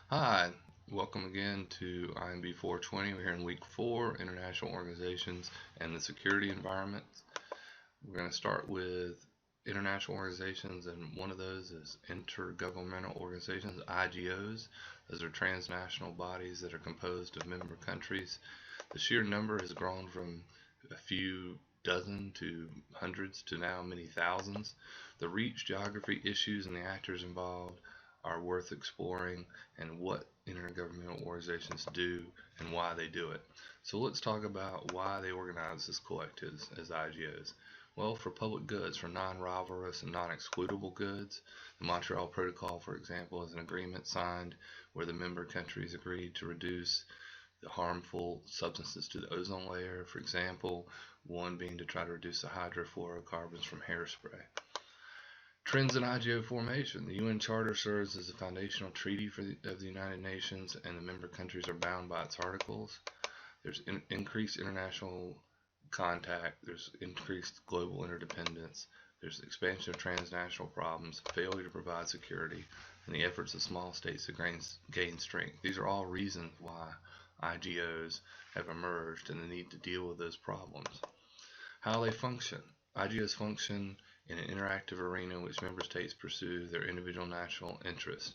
Hi, welcome again to INB 420. We're here in week 4, International Organizations and the Security Environment. We're going to start with international organizations, and one of those is intergovernmental organizations, IGOs. Those are transnational bodies that are composed of member countries. The sheer number has grown from a few dozen to hundreds to now many thousands. The reach, geography, issues, and the actors involved are worth exploring, and what intergovernmental organizations do and why they do it. So let's talk about why they organize as collectives as IGOs. Well, for public goods, for non-rivalrous and non-excludable goods. The Montreal Protocol, for example, is an agreement signed where the member countries agreed to reduce the harmful substances to the ozone layer, for example, one being to try to reduce the hydrofluorocarbons from hairspray. Trends in IGO formation. The UN Charter serves as a foundational treaty of the United Nations, and the member countries are bound by its articles. There's increased international contact, there's increased global interdependence, there's expansion of transnational problems, failure to provide security, and the efforts of small states to gain strength. These are all reasons why IGOs have emerged and the need to deal with those problems. How they function. IGOs function in an interactive arena in which member states pursue their individual national interests.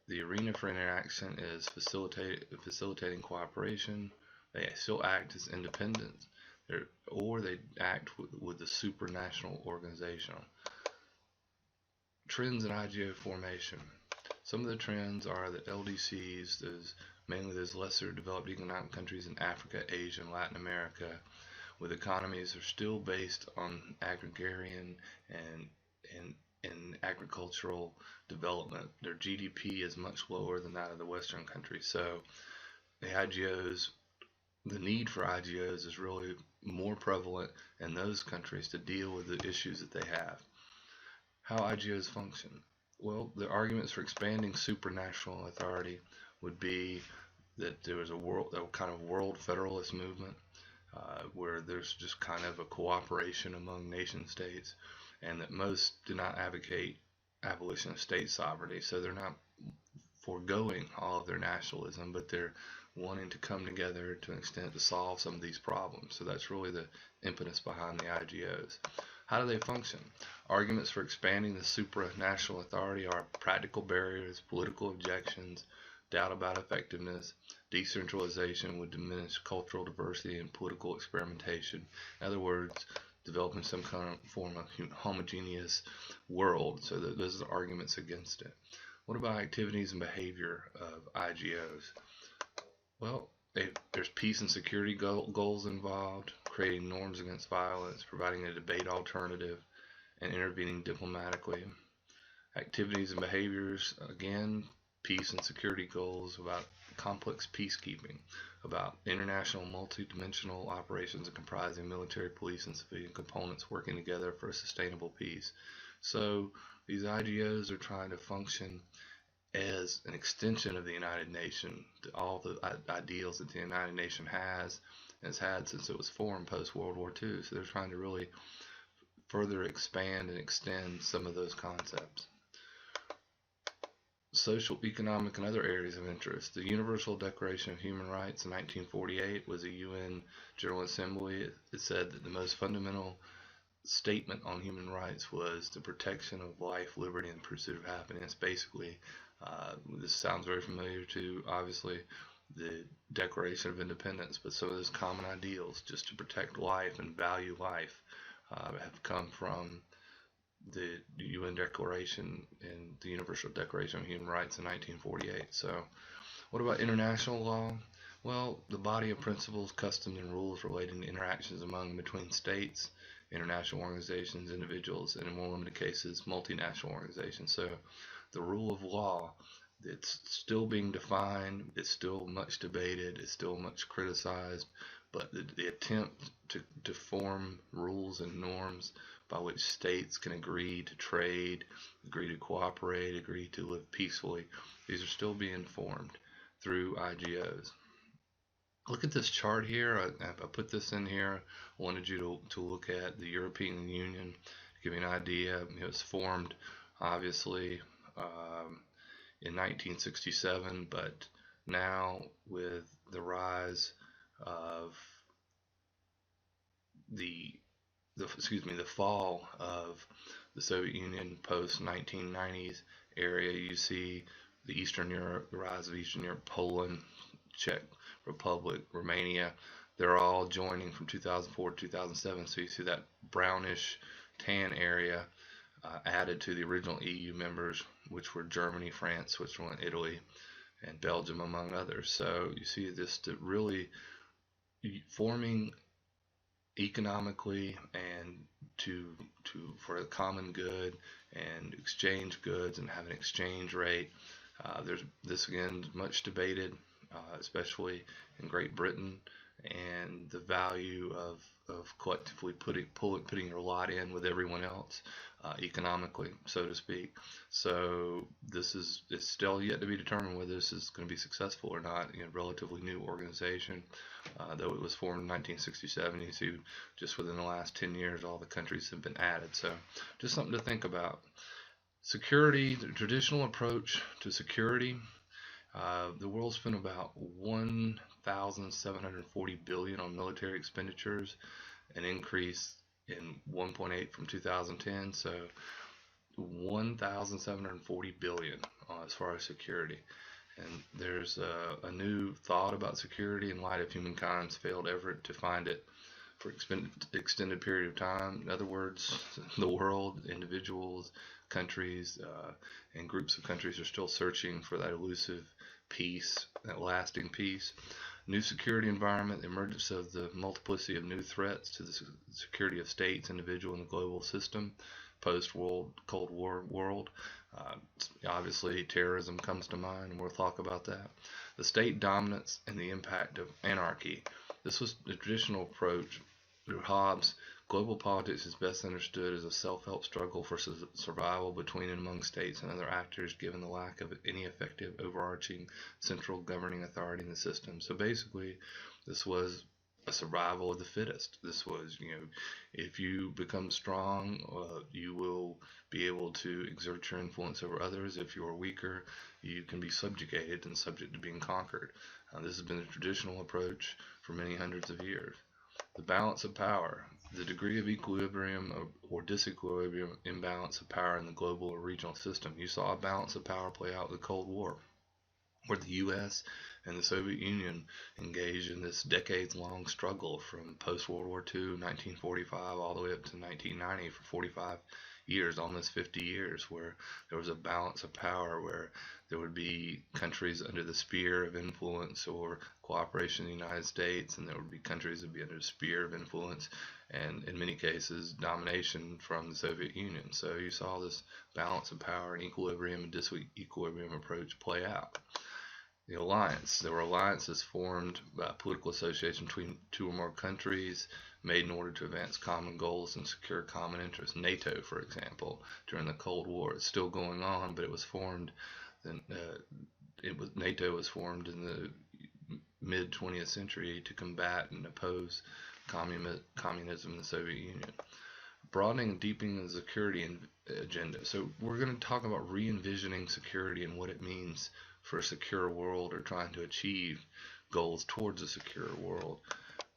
The arena for interaction is facilitating cooperation. They still act as independent, or they act with the supranational organization. Trends in IGO formation. Some of the trends are that LDCs, mainly those lesser developed economic countries in Africa, Asia, and Latin America, with economies that are still based on agrarian and agricultural development. Their GDP is much lower than that of the Western countries. So the need for IGOs is really more prevalent in those countries to deal with the issues that they have. How IGOs function? Well, the arguments for expanding supranational authority would be that there was a kind of world federalist movement where there's just kind of a cooperation among nation states, and that most do not advocate abolition of state sovereignty. So they're not foregoing all of their nationalism, but they're wanting to come together to an extent to solve some of these problems. So that's really the impetus behind the IGOs. How do they function? Arguments for expanding the supranational authority are practical barriers, political objections, doubt about effectiveness. Decentralization would diminish cultural diversity and political experimentation. In other words, developing some kind of form of homogeneous world. So those are the arguments against it. What about activities and behavior of IGOs? Well, there's peace and security goals involved, creating norms against violence, providing a debate alternative, and intervening diplomatically. Activities and behaviors, again, peace and security goals, about complex peacekeeping, about international multidimensional operations comprising military, police, and civilian components working together for a sustainable peace. So these IGOs are trying to function as an extension of the United Nations, all the ideals that the United Nations has had since it was formed post World War II. So they're trying to really further expand and extend some of those concepts. Social, economic, and other areas of interest. The Universal Declaration of Human Rights in 1948 was a UN General Assembly. It said that the most fundamental statement on human rights was the protection of life, liberty, and pursuit of happiness. Basically, this sounds very familiar to, obviously, the Declaration of Independence, but some of those common ideals, just to protect life and value life, have come from the UN Declaration and the Universal Declaration of Human Rights in 1948. So, what about international law? Well, the body of principles, customs, and rules relating to interactions among and between states, international organizations, individuals, and in more limited cases, multinational organizations. So, the rule of law, it's still being defined, it's still much debated, it's still much criticized, but the attempt to form rules and norms by which states can agree to trade, agree to cooperate, agree to live peacefully, these are still being formed through IGOs. Look at this chart here. I put this in here. I wanted you to look at the European Union, to give you an idea. It was formed, obviously, in 1967, but now with the rise of the the fall of the Soviet Union post 1990s area, you see the Eastern Europe, the rise of Eastern Europe, Poland, Czech Republic, Romania. They're all joining from 2004 to 2007. So you see that brownish tan area added to the original EU members, which were Germany, France, Switzerland, Italy, and Belgium, among others. So you see this really forming economically and for the common good and exchange goods and have an exchange rate. There's this again much debated, especially in Great Britain, and the value of collectively putting your lot in with everyone else, economically, so to speak. So it's still yet to be determined whether this is going to be successful or not. You know, relatively new organization, though it was formed in 1967. You see, just within the last 10 years, all the countries have been added. So just something to think about. Security, the traditional approach to security. The world spent about 1,740 billion on military expenditures, an increase in 1.8 from 2010. So 1,740 billion as far as security. And there's a new thought about security in light of humankind's failed effort to find it for extended period of time. In other words, the world, individuals, countries, and groups of countries are still searching for that elusive peace, that lasting peace. New security environment, the emergence of the multiplicity of new threats to the security of states, individual, and the global system, post-World Cold War world. Obviously, terrorism comes to mind, and we'll talk about that. The state dominance and the impact of anarchy. This was the traditional approach through Hobbes. Global politics is best understood as a self-help struggle for survival between and among states and other actors, given the lack of any effective overarching central governing authority in the system. So basically, this was a survival of the fittest. This was, if you become strong, you will be able to exert your influence over others. If you are weaker, you can be subjugated and subject to being conquered. This has been a traditional approach for many hundreds of years. The balance of power, the degree of equilibrium or disequilibrium, imbalance of power in the global or regional system. You saw a balance of power play out in the Cold War, where the U.S. and the Soviet Union engaged in this decades-long struggle from post-World War II, 1945, all the way up to 1990 for 45 years, almost 50 years, where there was a balance of power, where there would be countries under the sphere of influence or cooperation in the United States, and there would be countries that would be under the sphere of influence, and in many cases, domination from the Soviet Union. So you saw this balance of power and equilibrium and disequilibrium approach play out. The alliance. There were alliances formed by political association between two or more countries made in order to advance common goals and secure common interests. NATO, for example, during the Cold War. It's still going on, but it was formed. NATO was formed in the mid 20th century to combat and oppose communism in the Soviet Union. Broadening and deepening the security agenda. So we're going to talk about re-envisioning security and what it means for a secure world, or trying to achieve goals towards a secure world.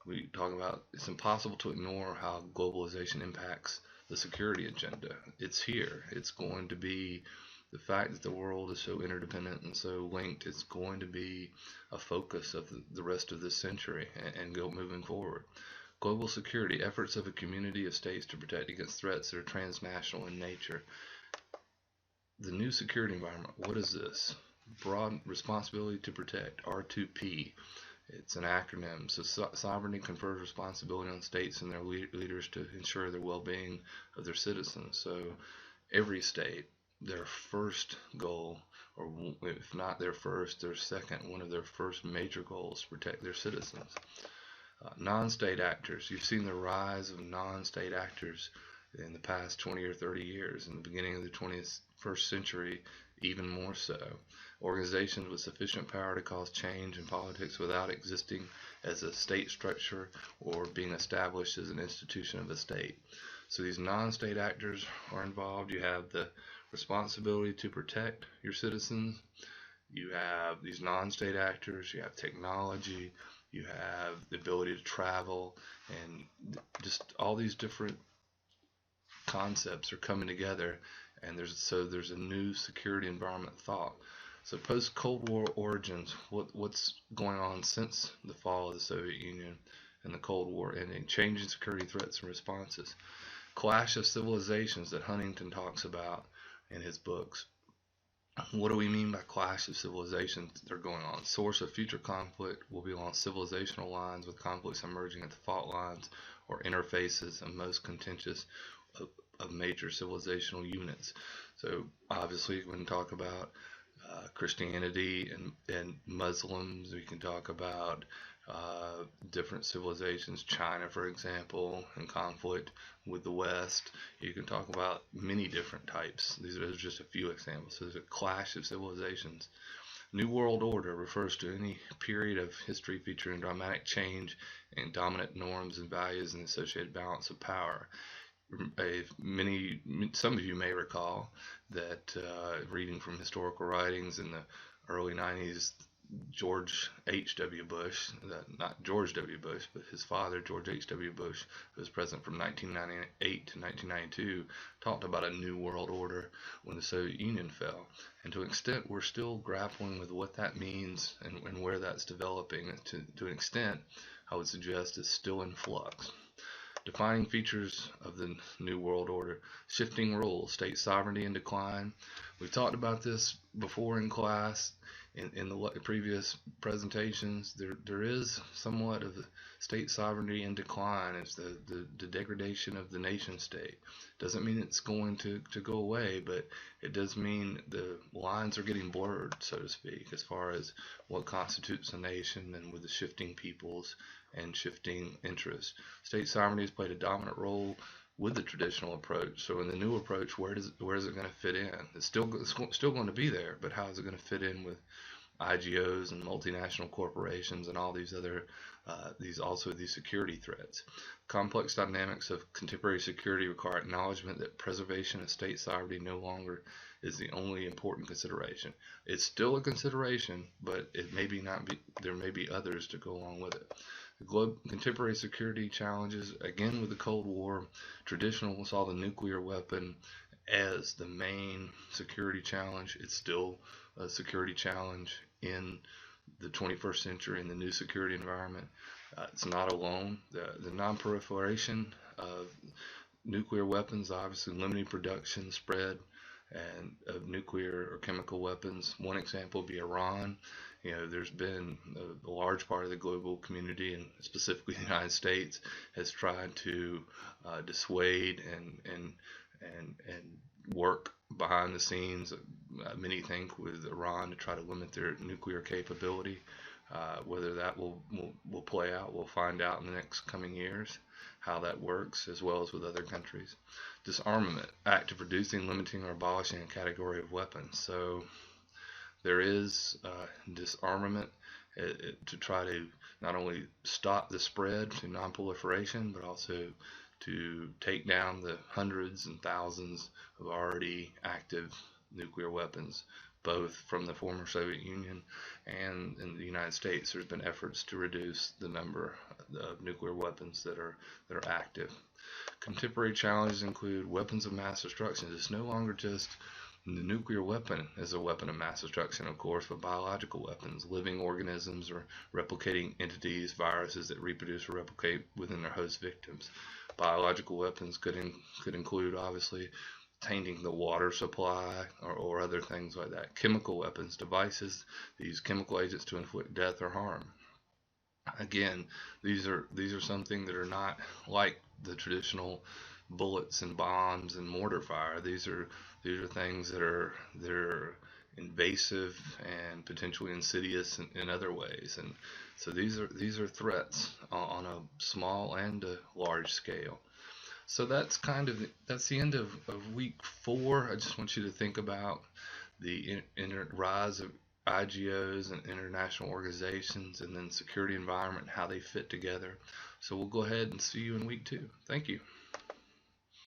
We talk about it's impossible to ignore how globalization impacts the security agenda. It's here. It's going to be the fact that the world is so interdependent and so linked. It's going to be a focus of the rest of this century and go moving forward. Global security, efforts of a community of states to protect against threats that are transnational in nature. The new security environment, what is this? Broad responsibility to protect, R2P. It's an acronym. So sovereignty confers responsibility on states and their leaders to ensure the well-being of their citizens. So every state, their first goal, or if not their first, their second, one of their first major goals, to protect their citizens. Non-state actors. You've seen the rise of non-state actors in the past 20 or 30 years. In the beginning of the 21st century, even more so. Organizations with sufficient power to cause change in politics without existing as a state structure or being established as an institution of a state. So these non-state actors are involved. You have the responsibility to protect your citizens. You have these non-state actors, you have technology, you have the ability to travel, and just all these different concepts are coming together, and there's a new security environment thought. So post Cold War origins, what's going on since the fall of the Soviet Union and the Cold War ending, changing security threats and responses, clash of civilizations that Huntington talks about in his books. What do we mean by clash of civilizations that are going on? Source of future conflict will be along civilizational lines, with conflicts emerging at the fault lines or interfaces of most contentious of major civilizational units. So obviously, we can talk about Christianity and Muslims. We can talk about different civilizations, China, for example, in conflict with the West. You can talk about many different types. These are just a few examples. So there's a clash of civilizations. New World Order refers to any period of history featuring dramatic change in dominant norms and values and associated balance of power. Some of you may recall that reading from historical writings in the early 90s, George H.W. Bush, not George W. Bush, but his father, George H.W. Bush, who was president from 1998 to 1992, talked about a new world order when the Soviet Union fell. And to an extent, we're still grappling with what that means and where that's developing. To an extent, I would suggest it's still in flux. Defining features of the New World Order: shifting rules, state sovereignty in decline. We've talked about this before in class. In the previous presentations, there is somewhat of the state sovereignty in decline. It's the degradation of the nation state. Doesn't mean it's going to go away, but it does mean the lines are getting blurred, so to speak, as far as what constitutes a nation, and with the shifting peoples and shifting interests. State sovereignty has played a dominant role with the traditional approach. So in the new approach, where is it going to fit in? It's still going to be there, but how is it going to fit in with IGOs and multinational corporations and all these other these security threats? Complex dynamics of contemporary security require acknowledgement that preservation of state sovereignty no longer is the only important consideration. It's still a consideration, but it may be not be. There may be others to go along with it. Contemporary security challenges, again with the Cold War, traditional saw the nuclear weapon as the main security challenge. It's still a security challenge in the 21st century in the new security environment. It's not alone. The non-proliferation of nuclear weapons, obviously limiting production, spread, and of nuclear or chemical weapons. One example would be Iran. There's been a large part of the global community, and specifically the United States, has tried to dissuade and work behind the scenes. Many think with Iran to try to limit their nuclear capability. Whether that will play out, we'll find out in the next coming years how that works, as well as with other countries. Disarmament, act of reducing, limiting, or abolishing a category of weapons. So there is disarmament to try to not only stop the spread to non-proliferation, but also to take down the hundreds and thousands of already active nuclear weapons, both from the former Soviet Union and in the United States. There's been efforts to reduce the number of nuclear weapons that are active. Contemporary challenges include weapons of mass destruction. It's no longer just the nuclear weapon as a weapon of mass destruction, of course, but biological weapons, living organisms or replicating entities, viruses that reproduce or replicate within their host victims. Biological weapons could include, obviously, tainting the water supply or other things like that. Chemical weapons, devices that use chemical agents to inflict death or harm. Again, these are something that are not like the traditional bullets and bombs and mortar fire. These are things that are invasive and potentially insidious in other ways. And so these are threats on a small and a large scale. So that's the end of week 4. I just want you to think about the rise of IGOs and international organizations, and then security environment and how they fit together. So we'll go ahead and see you in week 2. Thank you.